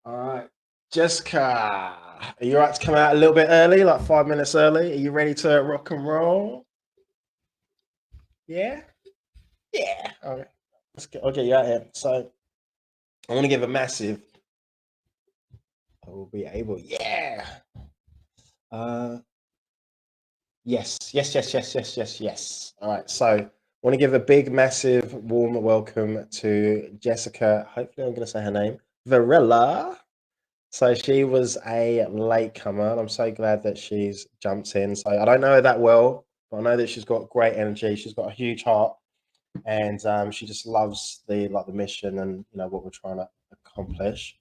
All right. Jessica, are you right to come out a little bit early, like 5 minutes early? Are you ready to rock and roll? Yeah? Yeah. Okay. I'll get you out here. So I want to give a massive. I will be able. Yeah. Uh, yes. All right. So I want to give a big, massive, warm welcome to Jessica. Hopefully, I'm going to say her name. Varela. So she was a latecomer, and I'm so glad that she's jumped in. So I don't know her that well, but I know that she's got great energy. She's got a huge heart, and she just loves the mission and what we're trying to accomplish.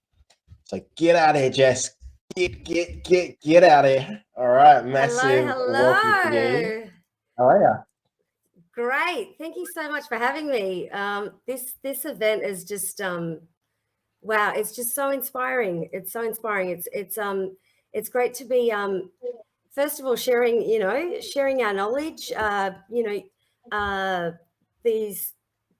So get out of here, Jess. Get out of here. All right, Hello, massive welcome to you. hello. How are you? Great. Thank you so much for having me. This event is just wow, it's just so inspiring. It's so inspiring. It's great to be first of all sharing our knowledge, these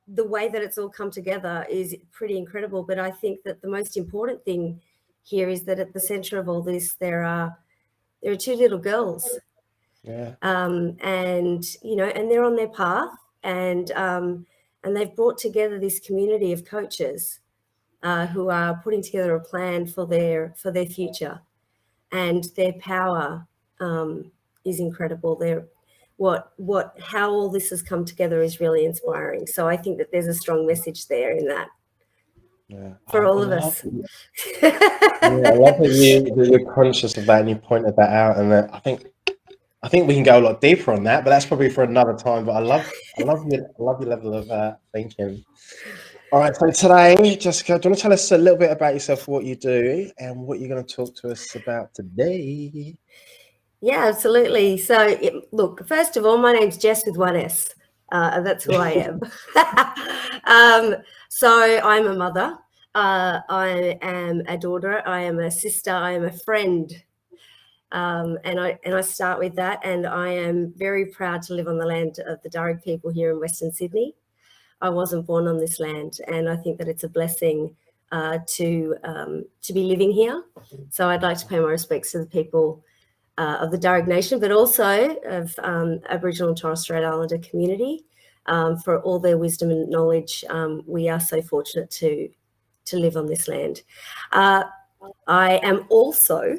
the way that it's all come together is pretty incredible, but I think that the most important thing here is that at the center of all this there are two little girls. Yeah. And they're on their path, and they've brought together this community of coaches who are putting together a plan for their future, and their power is incredible. How all this has come together is really inspiring. So I think that there's a strong message there in that Yeah. for I all of love us. Yeah, I love that you're conscious of that and you pointed that out, and that I think we can go a lot deeper on that, but that's probably for another time. But I love your level of thinking. All right, so today, Jessica, do you want to tell us a little bit about yourself, what you do, and what you're going to talk to us about today? Yeah, absolutely. So, look, first of all, my name's Jess with one S. That's who I am. So I'm a mother. I am a daughter. I am a sister. I am a friend. And I start with that. And I am very proud to live on the land of the Darug people here in Western Sydney. I wasn't born on this land, and I think that it's a blessing to be living here. So I'd like to pay my respects to the people of the Darug Nation, but also of Aboriginal and Torres Strait Islander community for all their wisdom and knowledge. We are so fortunate to live on this land. I am also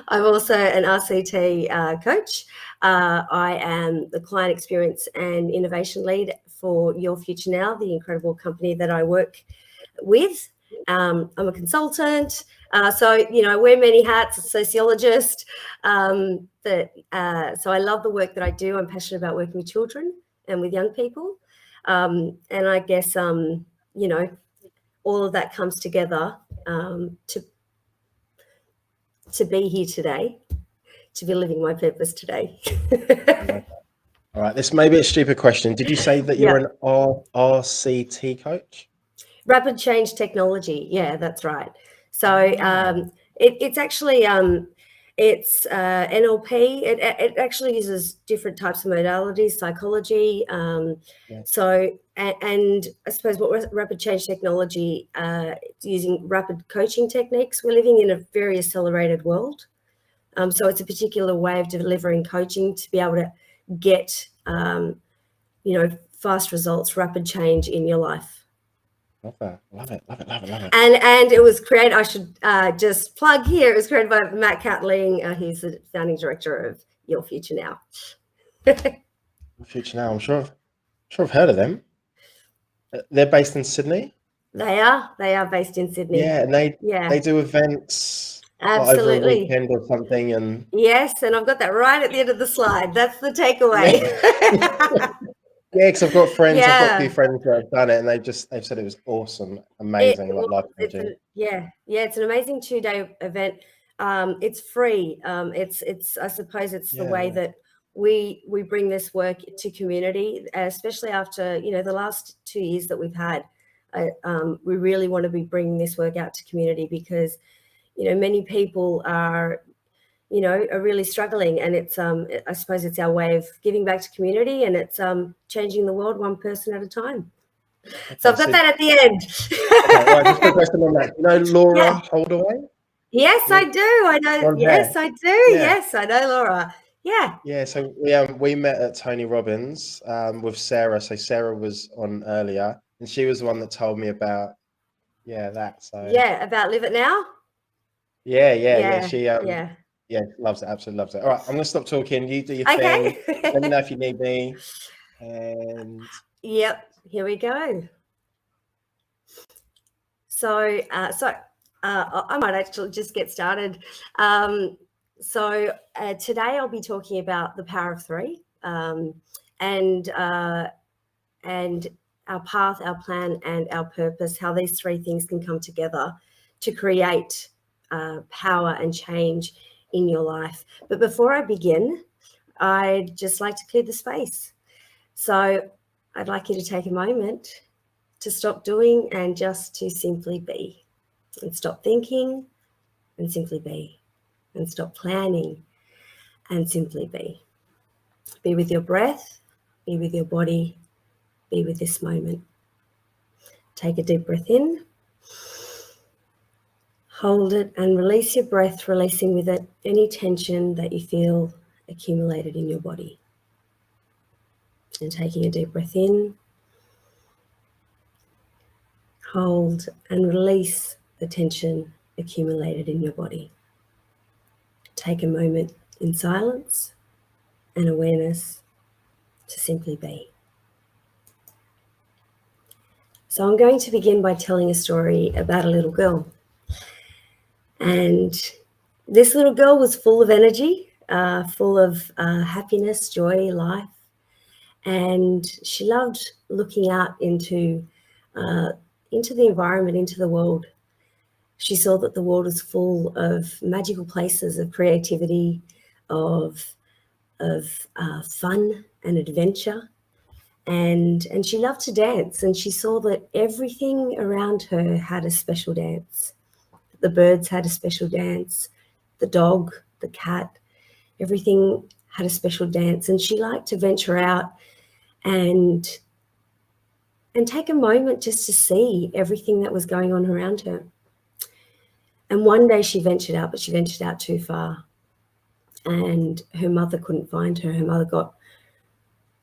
I'm also an RCT coach. I am the client experience and innovation lead for Your Future Now, the incredible company that I work with. I'm a consultant, so I wear many hats. A sociologist, so I love the work that I do. I'm passionate about working with children and with young people, and I guess all of that comes together to be here today, to be living my purpose today. All right, this may be a stupid question. Did you say that you're an RCT coach? Rapid change technology. Yeah, that's right. So it's actually it's NLP. It actually uses different types of modalities, psychology. So and I suppose what rapid change technology using rapid coaching techniques. We're living in a very accelerated world. So it's a particular way of delivering coaching to be able to get fast results, rapid change in your life. Love that. Love it. And it was created, I should just plug here, it was created by Matt Catling. He's the founding director of Your Future Now. Future Now, I'm sure I've heard of them. They're based in Sydney? They are based in Sydney. Yeah, and they do events over a Absolutely. weekend or something. And yes, and I've got that right at the end of the slide. That's the takeaway. Yeah, because I've got friends. I've got a few friends that have done it, and they've said it was awesome, amazing, life-changing. It's an amazing 2-day event. It's free. It's I suppose it's the way that we bring this work to community, especially after the last 2 years that we've had. We really want to be bringing this work out to community because many people are really struggling, and it's I suppose it's our way of giving back to community, and it's changing the world one person at a time. So I've got that at the end. Okay, right, just a question on that. You know Laura Holdaway? Yes, I do. I know. Yes, I do. Yes, I know Laura. Yeah. Yeah, so we met at Tony Robbins with Sarah. So Sarah was on earlier, and she was the one that told me about that. So about Live It Now. She loves it, absolutely loves it. All right, I'm gonna stop talking. You do your thing. Let me know if you need me. And yep, here we go. So I might actually just get started. Today I'll be talking about the power of three, and our path, our plan, and our purpose, how these three things can come together to create power and change in your life. But before I begin, I'd just like to clear the space. So I'd like you to take a moment to stop doing and just to simply be, and stop thinking and simply be, and stop planning and simply be. Be with your breath, be with your body, be with this moment. Take a deep breath in, hold it, and release your breath, releasing with it any tension that you feel accumulated in your body. And taking a deep breath in, hold and release the tension accumulated in your body. Take a moment in silence and awareness to simply be. So I'm going to begin by telling a story about a little girl. And this little girl was full of energy, full of happiness, joy, life. And she loved looking out into the environment, into the world. She saw that the world was full of magical places, of creativity, of fun and adventure. And she loved to dance, and she saw that everything around her had a special dance. The birds had a special dance, the dog, the cat, everything had a special dance. And she liked to venture out and take a moment just to see everything that was going on around her. And one day she ventured out, but she ventured out too far. And her mother couldn't find her. Her mother got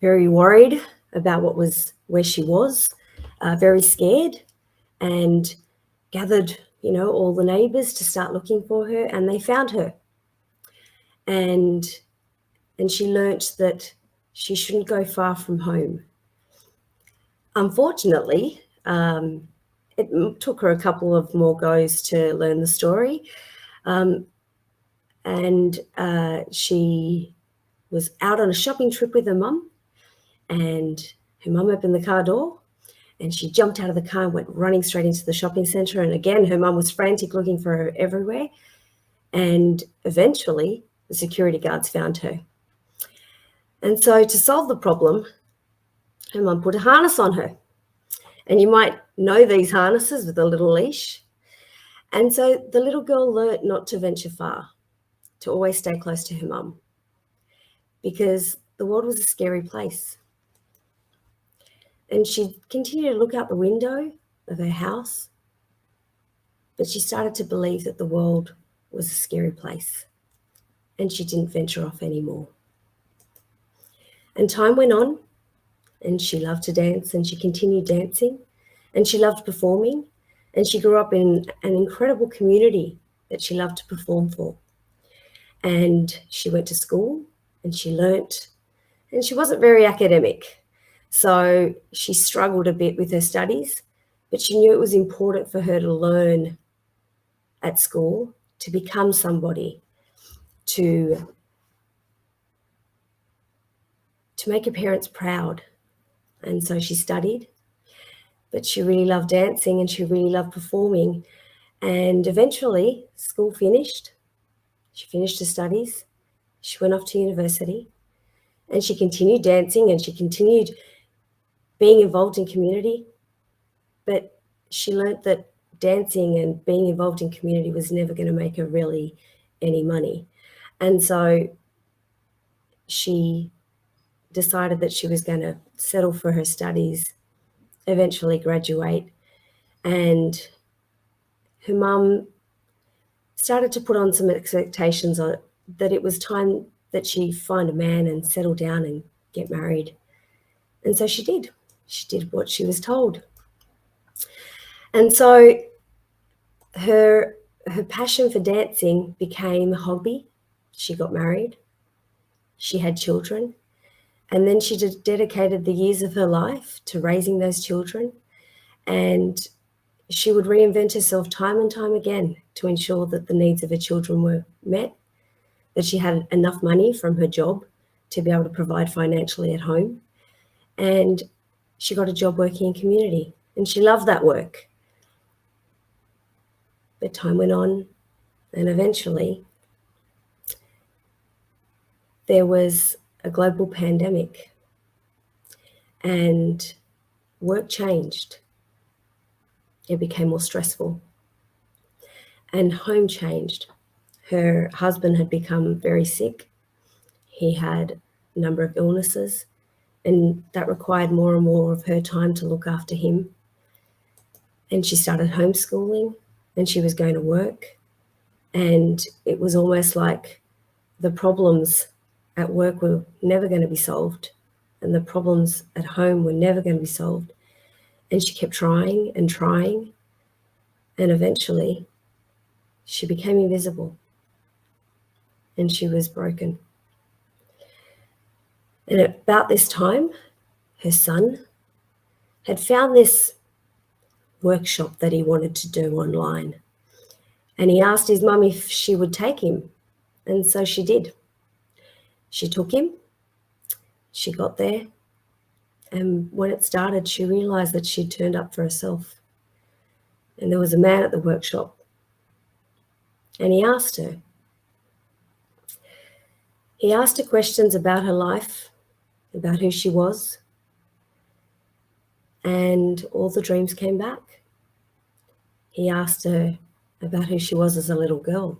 very worried about where she was, very scared, and gathered, all the neighbors to start looking for her, and they found her. And she learnt that she shouldn't go far from home. Unfortunately, it took her a couple of more goes to learn the story. She was out on a shopping trip with her mum, and her mum opened the car door, and she jumped out of the car and went running straight into the shopping centre. And again, her mum was frantic, looking for her everywhere. And eventually, the security guards found her. And so to solve the problem, her mum put a harness on her. And you might know these harnesses with a little leash. And so the little girl learnt not to venture far, to always stay close to her mum, because the world was a scary place. And she continued to look out the window of her house, but she started to believe that the world was a scary place, and she didn't venture off anymore. And time went on, and she loved to dance, and she continued dancing, and she loved performing, and she grew up in an incredible community that she loved to perform for. And she went to school, and she learnt, and she wasn't very academic. So she struggled a bit with her studies, but she knew it was important for her to learn at school, to become somebody, to make her parents proud. And so she studied, but she really loved dancing and she really loved performing. And eventually school finished. She finished her studies. She went off to university, and she continued dancing and she continued being involved in community. But she learnt that dancing and being involved in community was never going to make her really any money. And so she decided that she was going to settle for her studies eventually graduate, and her mum started to put on some expectations on that it was time that she find a man and settle down and get married. And so she did. She did what she was told. And so her passion for dancing became a hobby. She got married. She had children. And then she dedicated the years of her life to raising those children. And she would reinvent herself time and time again to ensure that the needs of her children were met, that she had enough money from her job to be able to provide financially at home. And she got a job working in community, and she loved that work. But time went on, and eventually there was a global pandemic, and work changed. It became more stressful, and home changed. Her husband had become very sick. He had a number of illnesses, and that required more and more of her time to look after him. And she started homeschooling, and she was going to work. And it was almost like the problems at work were never going to be solved, and the problems at home were never going to be solved. And she kept trying and trying, and eventually she became invisible, and she was broken. And at about this time, her son had found this workshop that he wanted to do online. And he asked his mum if she would take him. And so she did. She took him. She got there. And when it started, she realized that she'd turned up for herself. And there was a man at the workshop. And he asked her. He asked her questions about her life, about who she was. And all the dreams came back. He asked her about who she was as a little girl,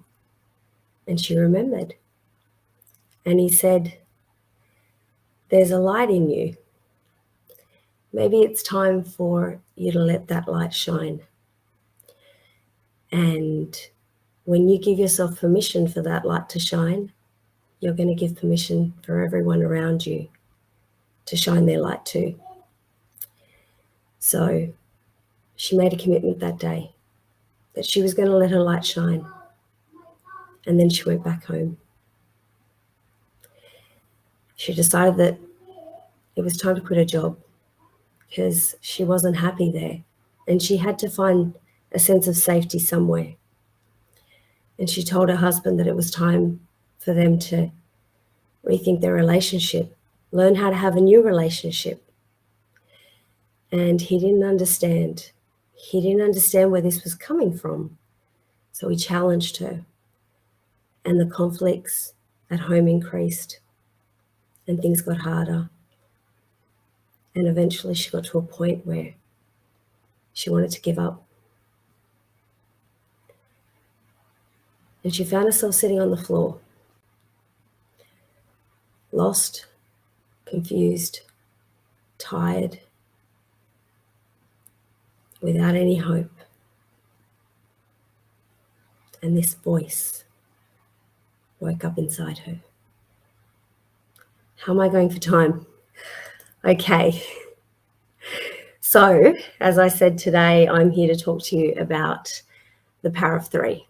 and she remembered. And he said, "There's a light in you. Maybe it's time for you to let that light shine. And when you give yourself permission for that light to shine, you're going to give permission for everyone around you to shine their light too." So she made a commitment that day that she was going to let her light shine. And then she went back home. She decided that it was time to quit her job because she wasn't happy there, and she had to find a sense of safety somewhere. And she told her husband that it was time for them to rethink their relationship, learn how to have a new relationship. And he didn't understand. He didn't understand where this was coming from. So he challenged her, and the conflicts at home increased, and things got harder. And eventually she got to a point where she wanted to give up. And she found herself sitting on the floor, lost, confused, tired, without any hope. And this voice woke up inside her. How am I going for time? Okay. So, as I said today, I'm here to talk to you about the power of three.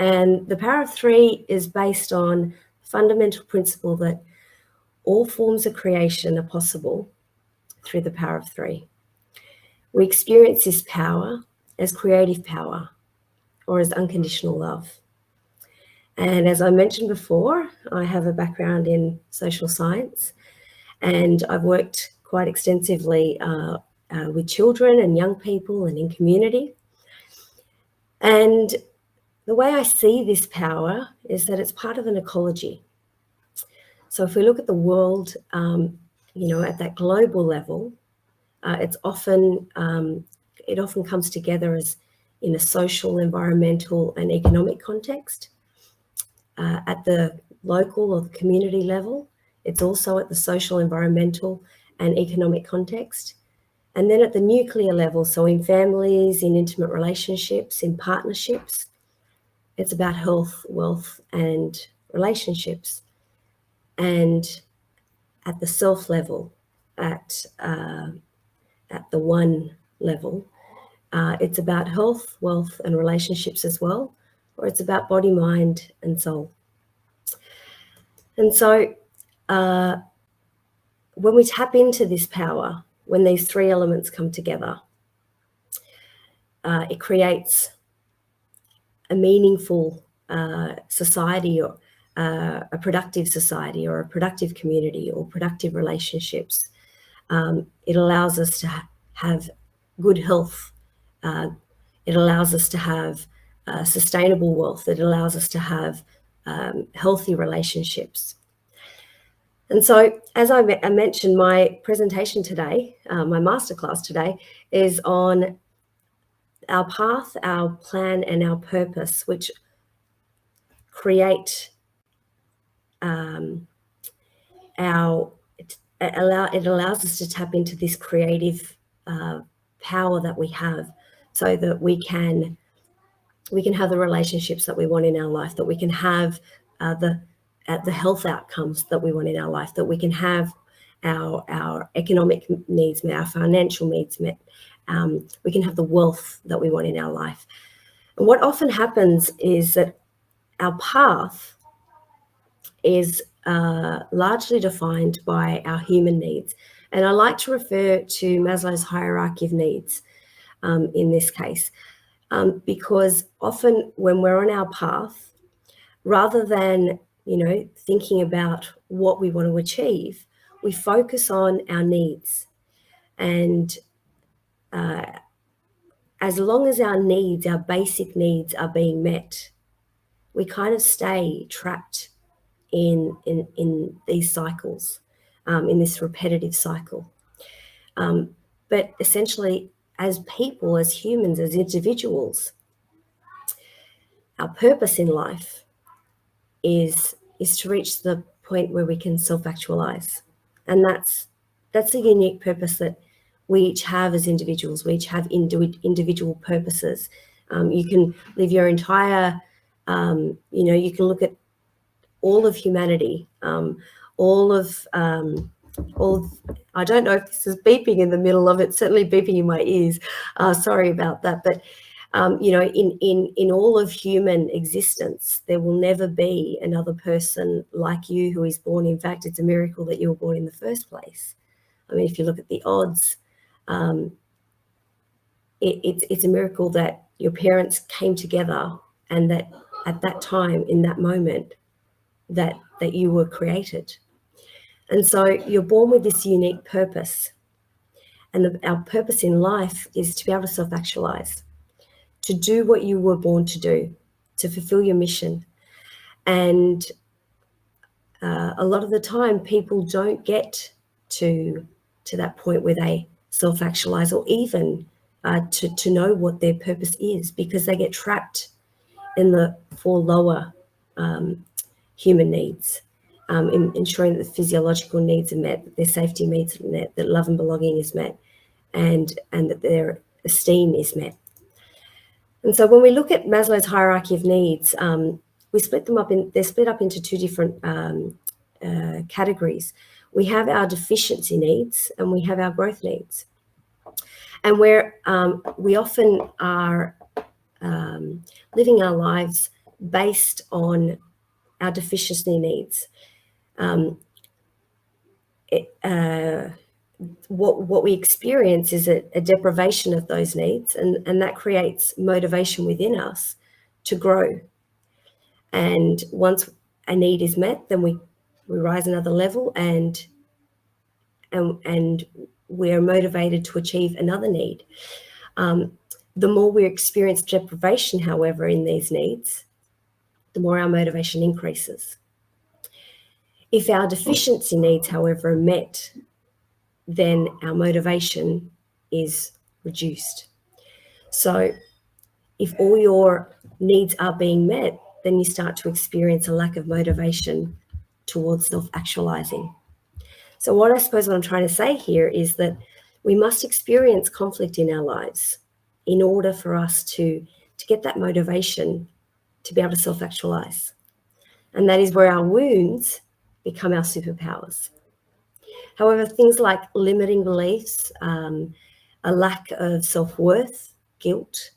And the power of three is based on the fundamental principle that all forms of creation are possible through the power of three. We experience this power as creative power or as unconditional love. And as I mentioned before, I have a background in social science, and I've worked quite extensively with children and young people and in community. And the way I see this power is that it's part of an ecology. So if we look at the world, at that global level, it often comes together as in a social, environmental, and economic context. At the local or the community level, it's also at the social, environmental, and economic context. And then at the nuclear level, so in families, in intimate relationships, in partnerships, it's about health, wealth, and relationships. And at the self level, at the one level, it's about health, wealth, and relationships as well, or it's about body, mind, and soul. And so when we tap into this power, when these three elements come together, it creates a meaningful society, or a productive society, or a productive community, or productive relationships. It allows us to have good health. It allows us to have sustainable wealth. It allows us to have healthy relationships. And so, as I mentioned, my presentation today, my masterclass today, is on our path, our plan, and our purpose, which create it allows us to tap into this creative power that we have, so that we can have the relationships that we want in our life, that we can have the health outcomes that we want in our life, that we can have our economic needs met, our financial needs met, we can have the wealth that we want in our life. And what often happens is that our path is largely defined by our human needs. And I like to refer to Maslow's hierarchy of needs in this case, because often when we're on our path, rather than thinking about what we want to achieve, we focus on our needs. And as long as our needs, our basic needs, are being met, we kind of stay trapped in these cycles, in this repetitive cycle. But essentially, as people, as humans, as individuals, our purpose in life is to reach the point where we can self-actualize. And that's a unique purpose that we each have as individuals. We each have individual purposes. You can live your entire, you can look at all of humanity, all of, I don't know if this is beeping in the middle of it, certainly beeping in my ears. Sorry about that. But, in all of human existence, there will never be another person like you who is born. In fact, it's a miracle that you were born in the first place. I mean, if you look at the odds, it's a miracle that your parents came together, and that at that time, in that moment, that you were created. And so you're born with this unique purpose. And our purpose in life is to be able to self-actualize, to do what you were born to do, to fulfill your mission. And a lot of the time, people don't get to that point where they self-actualize, or even to know what their purpose is, because they get trapped in the four lower human needs, in ensuring that the physiological needs are met, that their safety needs are met, that love and belonging is met, and that their esteem is met. And so when we look at Maslow's hierarchy of needs, we split them up they're split up into two different categories. We have our deficiency needs, and we have our growth needs. And where we often are living our lives based on our deficiency needs. What we experience is a deprivation of those needs, and that creates motivation within us to grow. And once a need is met, then we rise another level, and we're motivated to achieve another need. The more we experience deprivation, however, in these needs, the more our motivation increases. If our deficiency needs, however, are met, then our motivation is reduced. So if all your needs are being met, then you start to experience a lack of motivation towards self-actualizing. So what I'm trying to say here is that we must experience conflict in our lives in order for us to get that motivation to be able to self-actualize. And that is where our wounds become our superpowers. However, things like limiting beliefs, a lack of self-worth, guilt,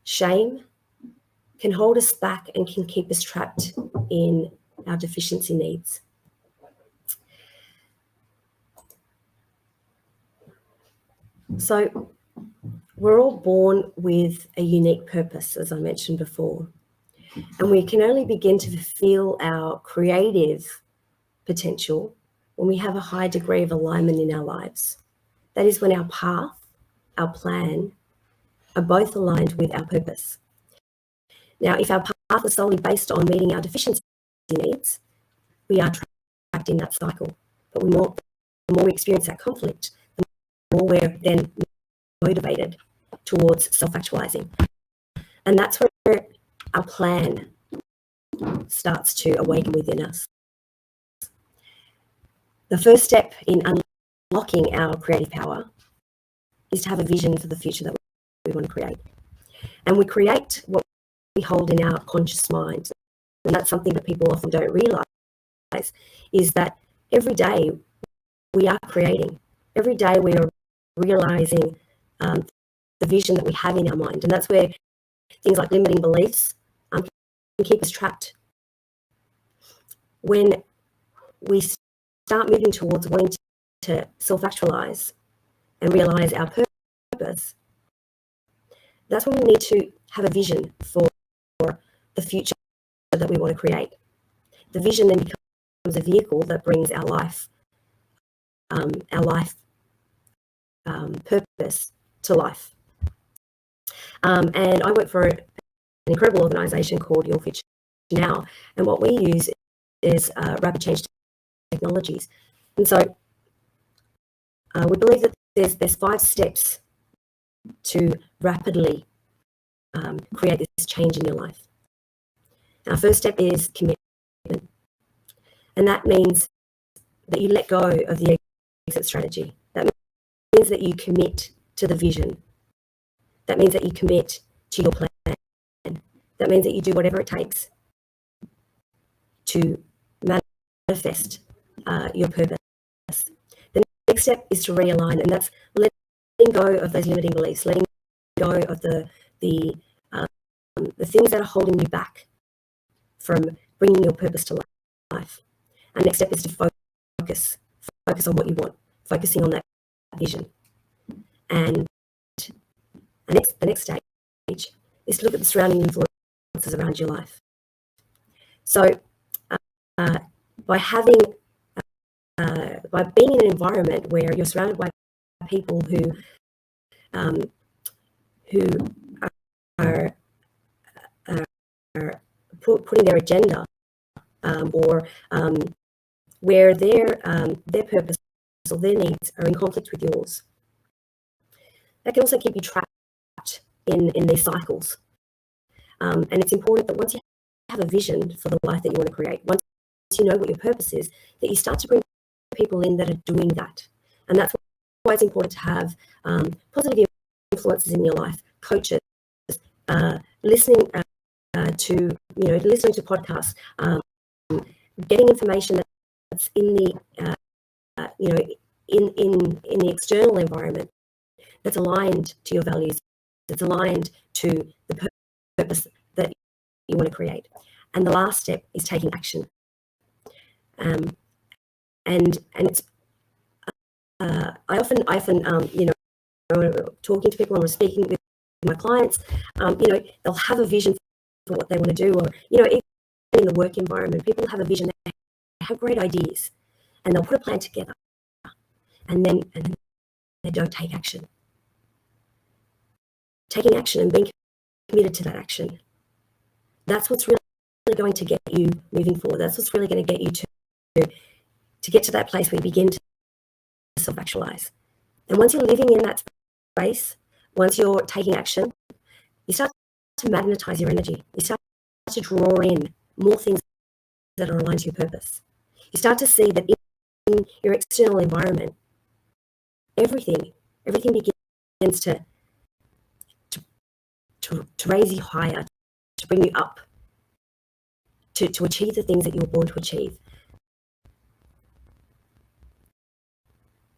shame can hold us back and can keep us trapped in our deficiency needs. So we're all born with a unique purpose, as I mentioned before, and we can only begin to fulfill our creative potential when we have a high degree of alignment in our lives. That is when our path, our plan, are both aligned with our purpose. Now, if our path is solely based on meeting our deficiency needs, we are trapped in that cycle. But the more we experience that conflict, the more we're then motivated towards self-actualizing. And that's where our plan starts to awaken within us. The first step in unlocking our creative power is to have a vision for the future that we want to create. And we create what we hold in our conscious mind. And that's something that people often don't realize, is that every day we are creating. Every day we are realizing the vision that we have in our mind. And that's where things like limiting beliefs can keep us trapped. When we start moving towards wanting to self-actualize and realize our purpose, that's when we need to have a vision for the future that we want to create. The vision then becomes a vehicle that brings our life purpose to life. And I work for an incredible organisation called Your Future Now, and what we use is rapid change technologies. And so we believe that there's 5 steps to rapidly create this change in your life. Our first step is commitment, and that means that you let go of the exit strategy. That means that you commit to the vision. That means that you commit to your plan. That means that you do whatever it takes to manifest your purpose. The next step is to realign, and that's letting go of those limiting beliefs, letting go of the things that are holding you back from bringing your purpose to life. And next step is to focus on what you want, focusing on that vision. And the next stage is to look at the surrounding influences around your life. So by being in an environment where you're surrounded by people who are putting their agenda or where their purpose or their needs are in conflict with yours, that can also keep you trapped in these cycles. And it's important that once you have a vision for the life that you want to create, once you know what your purpose is, that you start to bring people in that are doing that. And that's why it's important to have positive influences in your life, coaches, listening to podcasts, getting information that's in the in the external environment that's aligned to your values, that's aligned to the purpose that you want to create. And the last step is taking action. And it's I often talking to people and speaking with my clients, they'll have a vision for what they want to do, or even in the work environment, people have a vision, they have great ideas, and they'll put a plan together, and then they don't take action. Taking action and being committed to that action, that's what's really going to get you moving forward. That's what's really going to get you to get to that place where you begin to self-actualize. And once you're living in that space, once you're taking action, you start to magnetize your energy. You start to draw in more things that are aligned to your purpose. You start to see that in your external environment, everything everything begins to raise you higher, to bring you up, to achieve the things that you were born to achieve.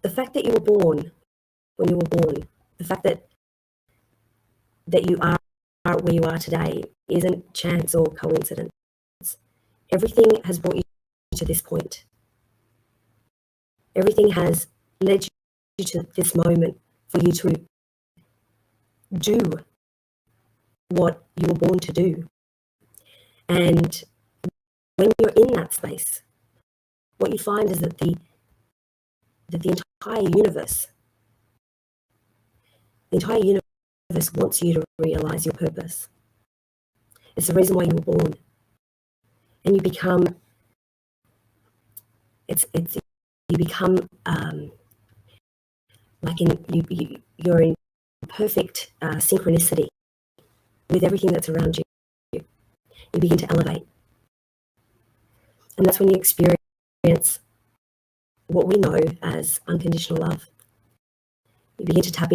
The fact that you were born when you were born, the fact that you are where you are today isn't chance or coincidence. Everything has brought you to this point. Everything has led you to this moment for you to do what you were born to do. And when you're in that space, what you find is that the entire universe wants you to realize your purpose. It's the reason why you were born. And you become you're in perfect synchronicity with everything that's around you. You begin to elevate. And that's when you experience what we know as unconditional love. You begin to tap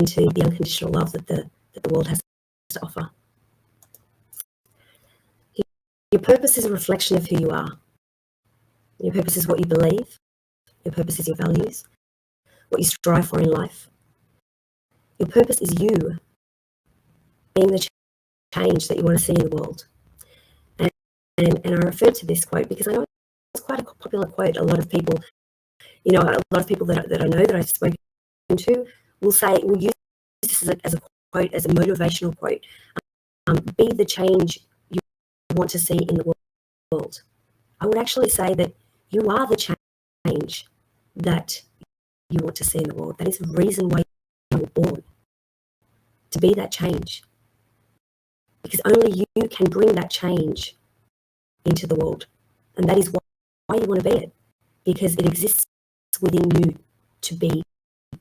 into the unconditional love that the world has to offer. Your purpose is a reflection of who you are. Your purpose is what you believe. Your purpose is your values, what you strive for in life. Your purpose is you being the change that you want to see in the world. And I referred to this quote because I know it's quite a popular quote. A lot of people, a lot of people that I know that I've spoken to will use this as a quote, as a motivational quote. Be the change you want to see in the world. I would actually say that you are the change that you want to see in the world. That is the reason why you were born, to be that change. Because only you can bring that change into the world. And that is why you want to be it. Because it exists within you to be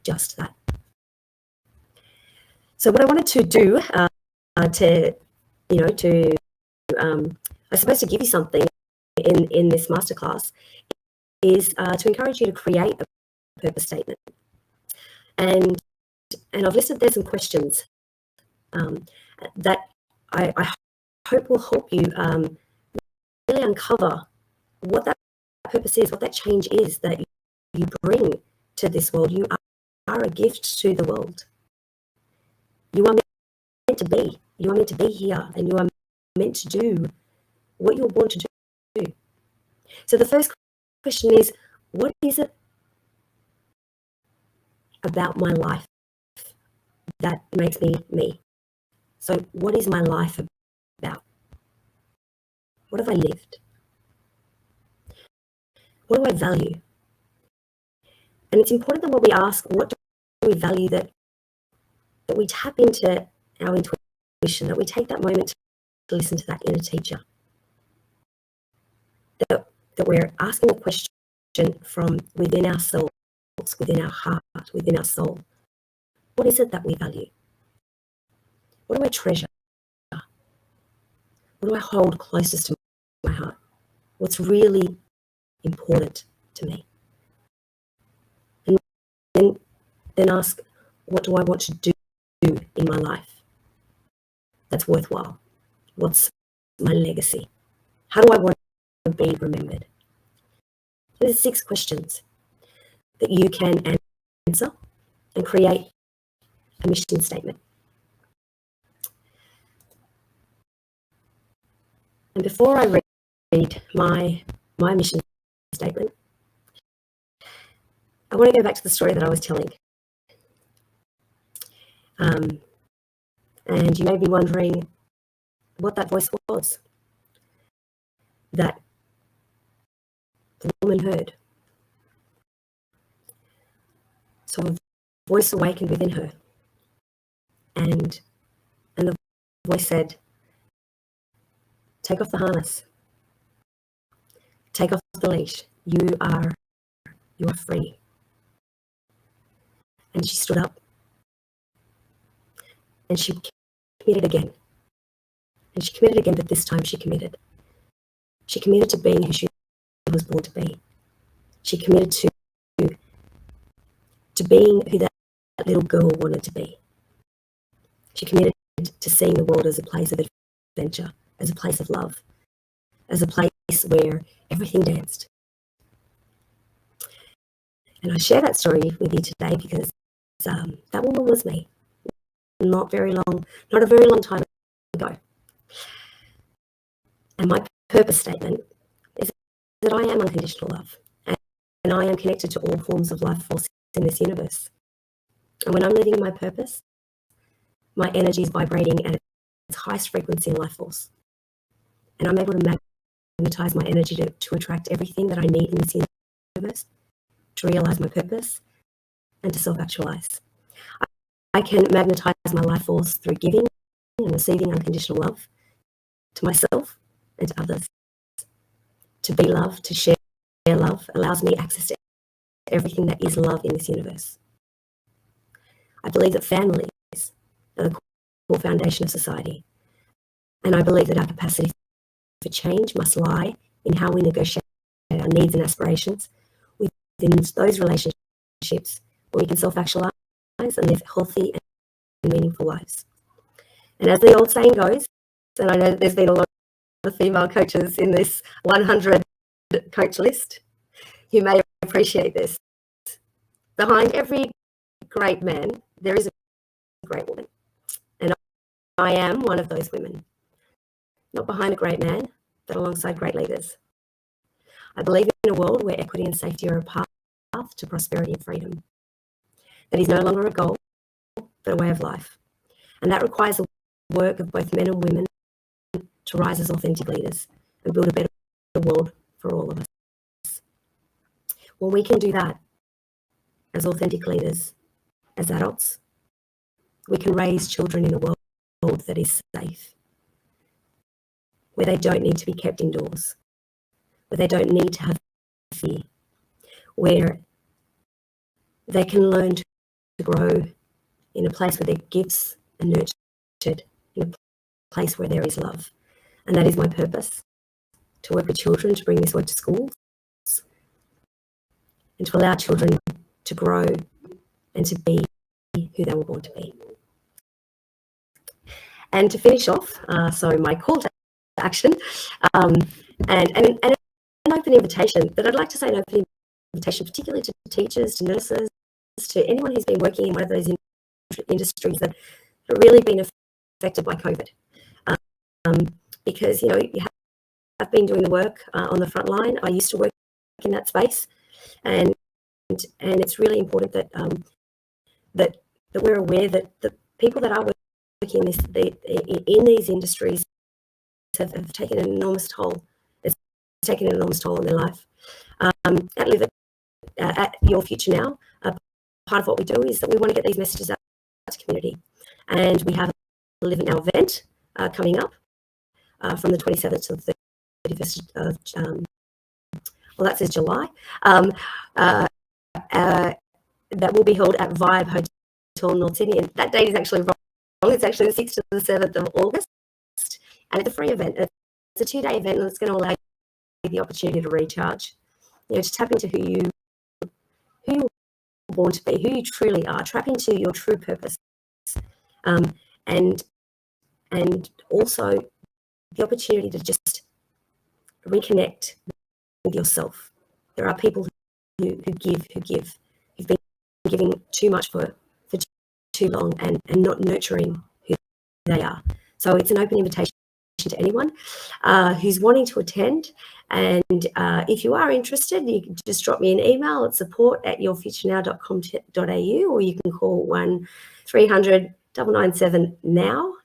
just that. So what I wanted to do I suppose to give you something in this masterclass is to encourage you to create a purpose statement. And I've listed there some questions that I hope will help you really uncover what that purpose is, what that change is that you bring to this world. You are a gift to the world. You are meant to be. You are meant to be here, and you are meant to do what you were born to do. So the first question is, what is it about my life that makes me me? So what is my life about? What have I lived? What do I value? And it's important that when we ask, what do we value, that we tap into our intuition, that we take that moment to listen to that inner teacher. That we're asking a question from within ourselves, within our heart, within our soul. What is it that we value? What do I treasure? What do I hold closest to my heart? What's really important to me? And then ask, what do I want to do in my life that's worthwhile? What's my legacy? How do I want to be remembered? There's 6 questions that you can answer and create a mission statement. And before I read my mission statement, I want to go back to the story that I was telling. And you may be wondering what that voice was that the woman heard. So a voice awakened within her, and the voice said, take off the harness, take off the leash, you are free. And she stood up, and she committed again. And she committed again, but this time she committed. She committed to being who she was born to be. She committed to being who that little girl wanted to be. She committed to seeing the world as a place of adventure, as a place of love, as a place where everything danced. And I share that story with you today because that woman was me, not a very long time ago. And my purpose statement is that I am unconditional love, and I am connected to all forms of life force in this universe. And when I'm living in my purpose, my energy is vibrating at its highest frequency in life force. And I'm able to magnetize my energy to attract everything that I need in this universe, to realize my purpose, and to self-actualize. I can magnetize my life force through giving and receiving unconditional love to myself and to others. To be love, to share love, allows me access to everything that is love in this universe. I believe that families are the core foundation of society. And I believe that our capacity for change must lie in how we negotiate our needs and aspirations within those relationships where we can self-actualize and live healthy and meaningful lives. And as the old saying goes, and I know that there's been a lot of female coaches in this 100 coach list, you may appreciate this. Behind every great man, there is a great woman. And I am one of those women. Not behind a great man, but alongside great leaders. I believe in a world where equity and safety are a path to prosperity and freedom. That is no longer a goal, but a way of life. And that requires the work of both men and women to rise as authentic leaders and build a better world for all of us. When we can do that as authentic leaders, as adults, we can raise children in a world that is safe, where they don't need to be kept indoors, where they don't need to have fear, where they can learn to grow in a place where their gifts are nurtured, in a place where there is love. And that is my purpose, to work with children, to bring this word to schools, and to allow children to grow and to be who they were born to be. And to finish off, so my call to action and an open invitation, but I'd like to say an open invitation particularly to teachers, to nurses, to anyone who's been working in one of those industries that have really been affected by COVID. Because, you have been doing the work on the front line. I used to work in that space, and it's really important that that we're aware that the people that are working in these industries have taken an enormous toll. It's taken an enormous toll on their life. At Live It, at Your Future Now, part of what we do is that we want to get these messages out to community, and we have a Live It Now event coming up from the 27th to the 31st of that says July. That will be held at Vibe Hotel North Sydney, and that date is actually wrong. It's actually the 6th to the 7th of August, and it's a free event. It's a 2-day event, and it's going to allow you the opportunity to recharge, to tap into who you born to be, who you truly are, tap into your true purpose, and also the opportunity to just reconnect with yourself. There are people who give, who've been giving too much for too long and not nurturing who they are. So it's an open invitation to anyone who's wanting to attend. And if you are interested, you can just drop me an email at support@yourfuturenow.com.au, or you can call 1-300-997-NOW.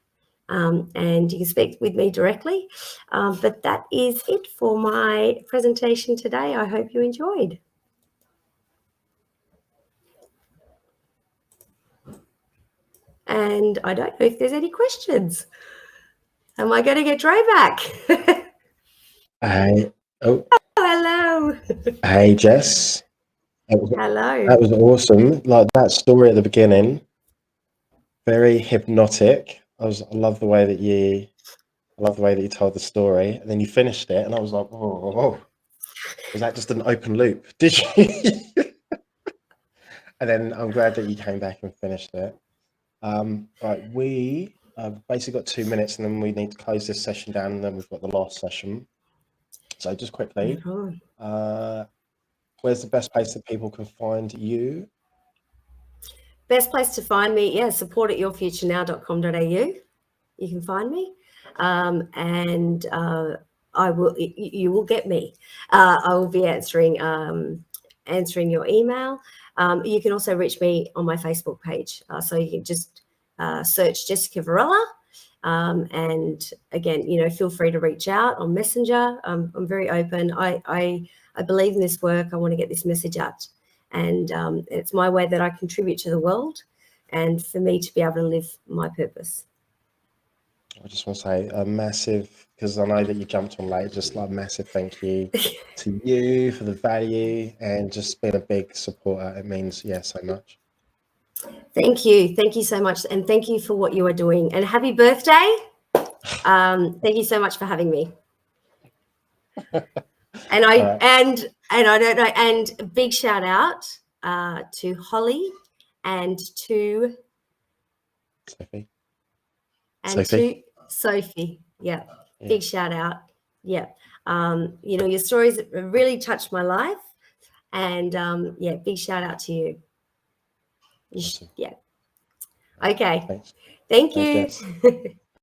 And you can speak with me directly. But that is it for my presentation today. I hope you enjoyed. And I don't know if there's any questions. Am I going to get Dre back? Hello. Hey, Jess. Hello. That was awesome. Like that story at the beginning, very hypnotic. I love the way that you told the story, and then you finished it, and I was like, whoa. Was that just an open loop? Did you? And then I'm glad that you came back and finished it. Right, we have basically got 2 minutes, and then we need to close this session down, and then we've got the last session. So just quickly, where's the best place that people can find you? Best place to find me, yeah, support at yourfuturenow.com.au. You can find me, and you will get me. I will be answering your email. You can also reach me on my Facebook page. So you can just search Jessica Varela. And again, feel free to reach out on Messenger. I'm very open. I believe in this work. I want to get this message out. And it's my way that I contribute to the world and for me to be able to live my purpose. I just want to say a massive, because I know that you jumped on late, just like a massive thank you to you for the value and just being a big supporter. It means, so much. Thank you. Thank you so much. And thank you for what you are doing. And happy birthday. Thank you so much for having me. And I don't know, and a big shout out to Holly and to Sophie. And to Sophie. Yeah. Big shout out. Yeah. Your stories really touched my life. And big shout out to you. Awesome. Yeah. Okay. Thanks. Thank you.